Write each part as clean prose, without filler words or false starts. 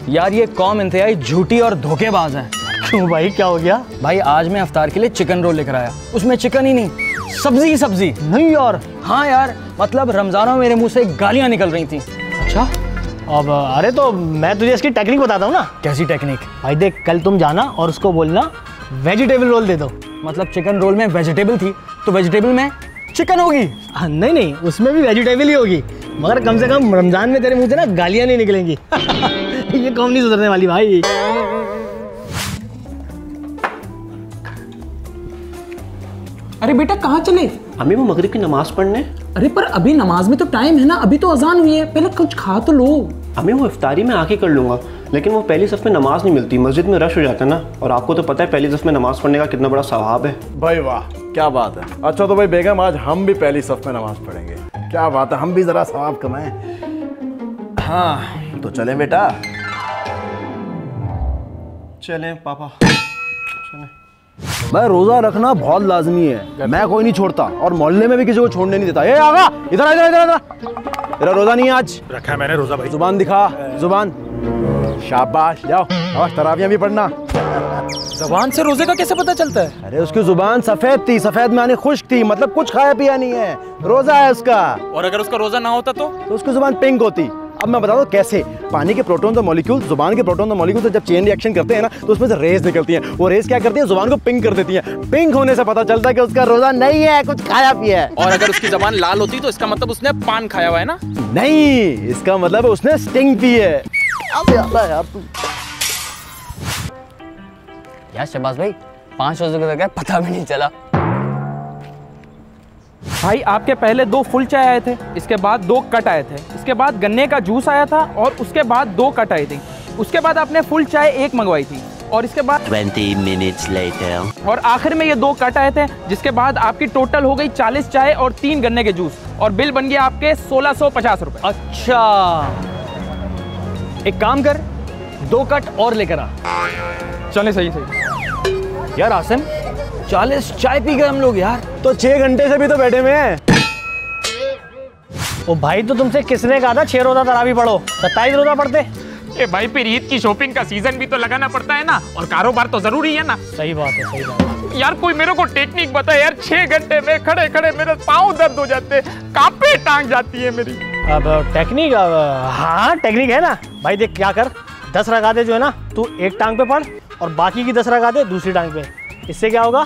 यार ये कौम इंतहाई झूठी और धोखेबाज है। क्यों भाई, क्या हो गया? भाई आज मैं इफ्तार के लिए चिकन रोल लेकर आया, उसमें चिकन ही नहीं, सब्जी ही सब्जी। नहीं यार। हाँ यार, मतलब रमजानों में मेरे मुंह से गालियां निकल रही थी। अच्छा, अब अरे तो मैं तुझे इसकी टेक्निक बताता हूँ ना। कैसी टेक्निक? भाई देख, कल तुम जाना और उसको बोलना वेजिटेबल रोल दे दो। मतलब चिकन रोल में वेजिटेबल थी तो वेजिटेबल में चिकन होगी? नहीं नहीं, उसमें भी वेजिटेबल ही होगी, मगर कम से कम रमजान में तेरे मुंह से ना गालियां नहीं निकलेंगी। ये कौन नहीं सुधरने वाली भाई। अरे बेटा कहाँ चले? अम्मी वो मगरिब की नमाज पढ़ने। अरे पर अभी नमाज में तो टाइम है ना, अभी तो अजान हुई है, पहले कुछ खा तो लो। अम्मी वो इफ्तारी में आके कर लूँगा, लेकिन वो पहली सफ़ में नमाज नहीं मिलती, मस्जिद में रश हो जाता है ना, और आपको तो पता है पहली सफ़ में नमाज पढ़ने का कितना बड़ा सवाब है। भाई वाह, क्या बात है। अच्छा तो भाई बेगम, आज हम भी पहली सफ़ में नमाज पढ़ेंगे। क्या बात है, हम भी ज़रा सवाब कमाएं। हाँ तो चलें बेटा। चलें पापा। भाई रोजा रखना बहुत लाजमी है, मैं कोई नहीं छोड़ता और मोहल्ले में भी किसी को छोड़ने नहीं देता। ये आगा, इधर इधर इधर इधर। तेरा रोजा नहीं है आज? रखा है मैंने रोजा भाई। जुबान दिखा, जुबान। शाबाश, जाओ और तरावियां भी पढ़ना। जुबान से रोजे का कैसे पता चलता है? अरे उसकी जुबान सफेद थी, सफेद में आने खुश्क थी, मतलब कुछ खाया पिया नहीं है, रोजा है उसका। और अगर उसका रोजा ना होता तो उसकी जुबान पिंक होती। अब मैं बता दूं कैसे। पानी के प्रोटॉन और मॉलिक्यूल जुबान के प्रोटॉन और मॉलिक्यूल से जब चेन रिएक्शन करते हैं ना, तो उसमें से रेस निकलती हैं। वो रेस क्या करती है, जुबान को पिंक कर देती है। पिंक होने से पता चलता है कि उसका रोजा नहीं है, कुछ खाया पिया है। और अगर उसकी जुबान लाल होती तो इसका मतलब उसने पान खाया हुआ है ना? नहीं, इसका मतलब उसने स्टिंग पी है। अब यार तू यार शहबाज भाई, 5 रोजे गुजर गए, पता भी नहीं चला। भाई आपके पहले 2 फुल चाय आए थे, इसके बाद 2 कट आए थे, इसके बाद गन्ने का जूस आया था और उसके बाद 2 कट आई थी, उसके बाद आपने फुल चाय 1 मंगवाई थी और इसके बाद 20 minutes later और आखिर में ये 2 कट आए थे, जिसके बाद आपकी टोटल हो गई 40 चाय और 3 गन्ने के जूस और बिल बन गया आपके 1650 रुपए। अच्छा, एक काम कर, 2 कट और लेकर आ। चले, सही। यार आसिम, 40 चाय पी गए हम लोग यार। तो 6 घंटे से भी तो बैठे हुए हैं। ओ भाई, तो तुमसे किसने कहा था 6 रोजा तरावी पढ़ो? 27 रोजा पढ़ते। ए भाई, फिर ईद की शॉपिंग का सीजन भी तो लगाना पड़ता है ना, और कारोबार तो जरूरी है ना। सही बात है, सही बात है। यार कोई मेरे को टेक्निक बताए यार, 6 घंटे में खड़े खड़े मेरे पाँव दर्द हो जाते, कांपे टांग जाती है मेरी। अब टेक्निक, हाँ टेक्निक है ना भाई। देख क्या कर, 10 रकाते जो है ना, तू एक टांग पे पढ़ और बाकी की 10 रकाते दूसरी टांग पे। इससे क्या होगा,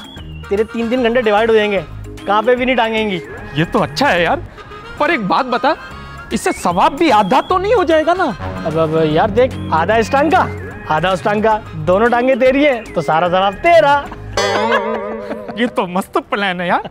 तेरे 3-3 घंटे डिवाइड हो जाएंगे, कहाँ पे भी नहीं टांगेंगी। ये तो अच्छा है यार, पर एक बात बता, इससे सवाब भी आधा तो नहीं हो जाएगा ना? अब यार देख, आधा इस टांग का आधा उस टांग का, दोनों टांगे तेरी है तो सारा सवाब तेरा। ये तो मस्त प्लान है यार।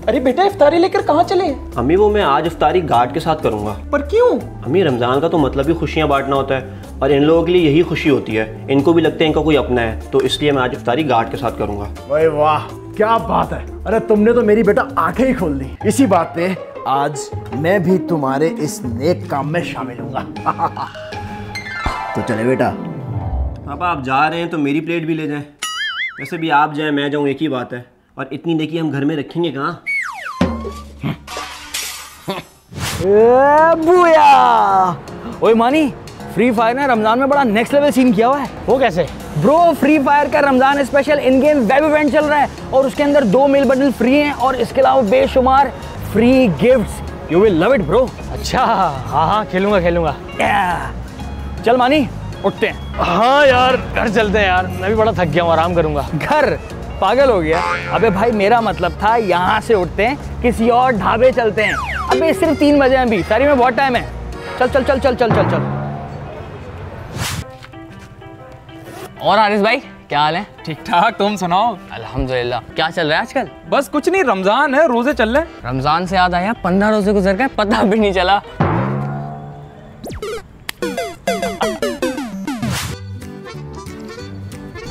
अरे बेटा, इफ्तारी लेकर कहाँ चले? अम्मी वो मैं आज इफ्तारी गार्ड के साथ करूँगा। पर क्यों? अम्मी रमज़ान का तो मतलब ही खुशियाँ बांटना होता है, और इन लोगों के लिए यही खुशी होती है, इनको भी लगता है इनका कोई अपना है, तो इसलिए मैं आज इफ्तारी गार्ड के साथ करूँगा। भाई वाह, क्या बात है। अरे तुमने तो मेरी बेटा आंखें ही खोल दी। इसी बात पे आज मैं भी तुम्हारे इस नेक काम में शामिल हूँगा। तो चले बेटा। पापा आप जा रहे हैं तो मेरी प्लेट भी ले जाएं। वैसे भी आप जाएं मैं जाऊँ एक ही बात है, और इतनी नेकी हम घर में रखेंगे कहाँ। बुया। ओए मानी, फ्री फायर ने रमजान में बड़ा नेक्स्ट लेवल सीन किया हुआ है। वो कैसे? ब्रो, फ्री फायर का Ramzan special in game web event चल रहा है और उसके अंदर 2 मील बंडल फ्री हैं और इसके अलावा बेशुमार free gifts. You will love it bro. अच्छा, हाँ खेलूंगा। चल मानी, उठते हैं। हाँ यार, घर चलते हैं यार, मैं भी बड़ा थक गया हूँ, आराम करूंगा। घर? पागल हो गया? अबे भाई, मेरा मतलब था यहाँ से उठते हैं, किसी और ढाबे चलते हैं। अबे सिर्फ 3 बजे हैं, अभी सारी में बहुत टाइम है। चल चल चल चल चल चल चल। और हारिस भाई, क्या हाल है? ठीक ठाक, तुम सुनाओ? अल्हम्दुलिल्लाह। क्या चल रहा है आजकल? बस कुछ नहीं, रमजान है, रोजे चल रहे हैं। रमजान से याद आया, 15 रोजे गुजर गए, पता भी नहीं चला।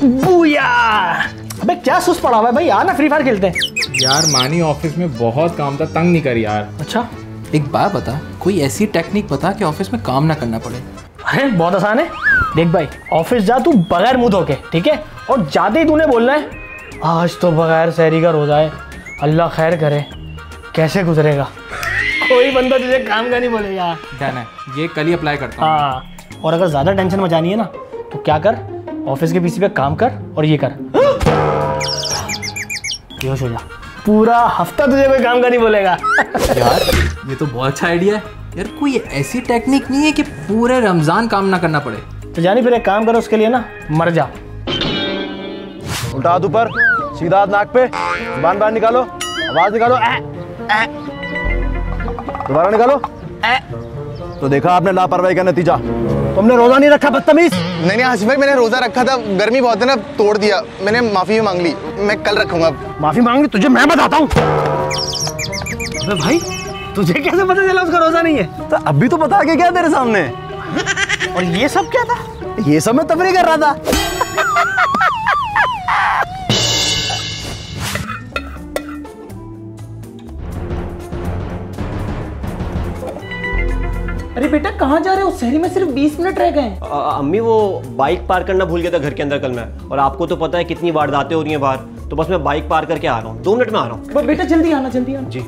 बूया। अबे क्या सुस्त पड़ा हुआ है भाई, आना फ्री फायर खेलते हैं। यार मानी ऑफिस में बहुत काम था, तंग नहीं कर यार। अच्छा, एक बात बता, कोई ऐसी टेक्निक बता कि ऑफिस में काम ना करना पड़े। अरे बहुत आसान है। देख भाई, ऑफिस जा तू बगैर मुंह धोके, ठीक है? और जाते ही तूने बोलना है, आज तो बगैर सहरी का रोजा है, अल्लाह खैर करे। कैसे गुजरेगा? कोई बंदा तुझे काम का नहीं बोलेगा। डन है, ये कल ही अप्लाई करता हूँ। हाँ, और अगर ज्यादा टेंशन मचानी है ना तो क्या कर, ऑफिस के पीसी पे काम कर और ये कर, बेहोश हो जा, पूरा हफ्ता तुझे कोई काम का नहीं बोलेगा। यार ये तो बहुत अच्छा आइडिया है यार। कोई ऐसी टेक्निक नहीं है कि पूरे रमजान काम ना करना पड़े। तो जानी फिर एक काम करो, उसके लिए ना मर जा। उल्टा हाथ ऊपर, सीधा हाथ नाक पे, जुबान बाहर निकालो, आवाज निकालो, दोबारा निकालो। तो देखा आपने लापरवाही का नतीजा। तुमने रोजा नहीं रखा बदतमीज। नहीं आसिफ भाई, मैंने रोजा रखा था, गर्मी बहुत है ना, तोड़ दिया मैंने, माफी मांग ली, मैं कल रखूंगा। माफी मांग ली तुझे मैं बताता हूँ। अबे भाई तुझे कैसे पता चला उसका रोजा नहीं है? तो अभी तो बता के क्या तेरे सामने। और ये सब क्या था? ये सब मैं तफरीह कर रहा था। अरे बेटा कहाँ जा रहे हो? शहरी में सिर्फ 20 मिनट रह गए हैं। अम्मी वो बाइक पार करना भूल गया था घर के अंदर कल मैं, और आपको तो पता है कितनी वारदातें हो रही हैं बाहर, तो बस मैं बाइक पार करके आ रहा हूँ, 2 मिनट में आ रहा हूँ। बेटा जल्दी आना, जल्दी आना। जी।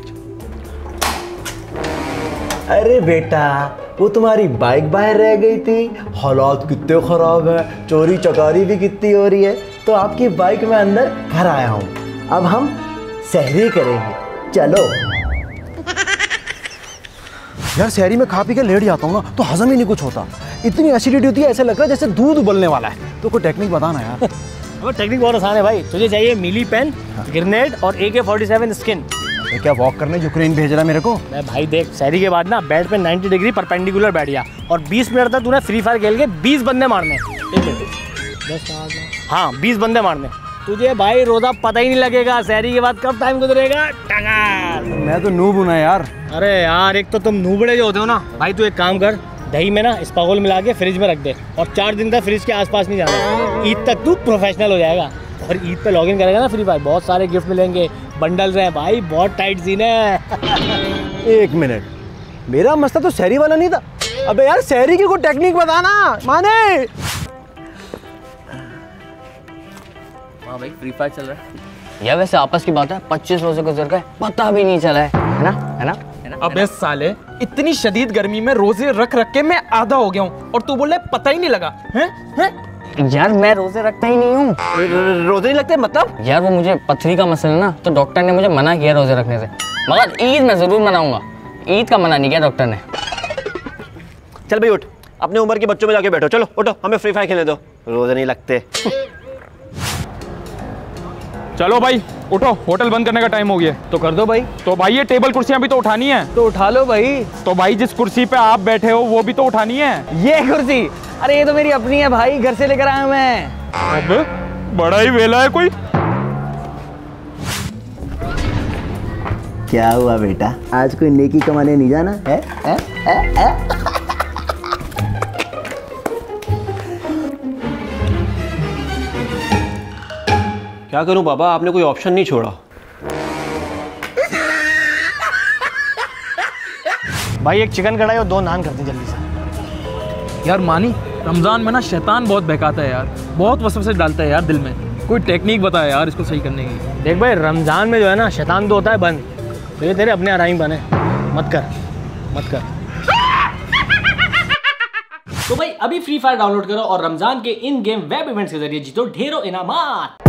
अरे बेटा वो तुम्हारी बाइक बाहर रह गई थी, हालात कितने खराब है, चोरी चकारी भी कितनी हो रही है, तो आपकी बाइक में अंदर घर आया हूँ। अब हम सहरी करेंगे, चलो। यार शहरी में खा पी के लेट जाता हूँ ना तो हजम ही नहीं कुछ होता, इतनी एसिडिटी होती है, ऐसा लग रहा है जैसे दूध उबलने वाला है। तो कोई टेक्निक बताना यार। वो टेक्निक बहुत आसान है भाई, तुझे चाहिए मीली पेन, ग्रेनेड और AK-47 स्किन। क्या वॉक करने यूक्रेन भेज रहा है मेरे को? मैं भाई देख, शहरी के बाद ना बेड पे 90 डिग्री परपेंडिकुलर बैठ गया और 20 मिनट तक तूने फ्री फायर खेल के 20 बंदे मारने। 20 बंदे मारने। तुझे भाई रोजा पता ही नहीं लगेगा, शहरी के बाद कब टाइम गुजरेगा। मैं तो नूब हूं ना यार। अरे यार एक तो तुम नूबड़े जो होते हो ना भाई, तू एक काम कर, दही में ना स्पागोल मिला के फ्रिज में रख दे और 4 दिन तक फ्रिज के आसपास नहीं जाना। ईद तक तू प्रोफेशनल हो जाएगा और ईद पे लॉगिन करेगा ना फ्री फायर, बहुत सारे गिफ्ट मिलेंगे, बंडल्स हैं भाई, बहुत टाइट सीन है। 1 मिनट, मेरा मसला तो शहरी वाला नहीं था। अबे यार शहरी की कोई टेक्निक बताना माने। हाँ भाई फ्री फायर चल रहा है यार। वैसे आपस की बात है, 25 रोजे गुजर गए पता भी नहीं चला है ना, है ना? अबे साले, इतनी शदीद गर्मी में रोजे रख रख के मैं आधा हो गया हूँ और तू बोल रहा है पता ही नहीं लगा हैं? यार मैं रोजे रखता ही नहीं हूँ। रोजे नहीं लगते मतलब? यार वो मुझे पथरी का मसला ना, तो डॉक्टर ने मुझे मना किया रोजे रखने से, मगर ईद में जरूर मनाऊंगा। ईद का मना नहीं किया डॉक्टर ने। चल भाई उठ, अपने उम्र के बच्चों में जाके बैठो, चलो उठो, हमें फ्री फायर खेलने दो, रोजे नहीं लगते। चलो भाई उठो, होटल बंद करने का टाइम हो गया। तो कर दो भाई। तो भाई ये टेबल कुर्सियां भी तो उठानी है। तो उठा लो भाई। तो भाई जिस कुर्सी पे आप बैठे हो वो भी तो उठानी है। ये कुर्सी, अरे ये तो मेरी अपनी है भाई, घर से लेकर आया मैं। अब बड़ा ही वेला है कोई। क्या हुआ बेटा, आज कोई नेकी कमाने नहीं जाना है? क्या करूं बाबा, आपने कोई ऑप्शन नहीं छोड़ा। भाई एक चिकन कढ़ाई और 2 नान कर दी जल्दी से। यार मानी, रमजान में ना शैतान बहुत बहकाता है यार, बहुत वसवसे डालता है यार दिल में। कोई टेक्निक बता यार इसको सही करने की। देख भाई रमजान में जो है ना शैतान तो होता है बंद, तो ये तेरे अपने आराम बने, मत कर। तो भाई अभी फ्री फायर डाउनलोड करो और रमजान के इन गेम वेब इवेंट्स के जरिए जीतो ढेरों इनामात।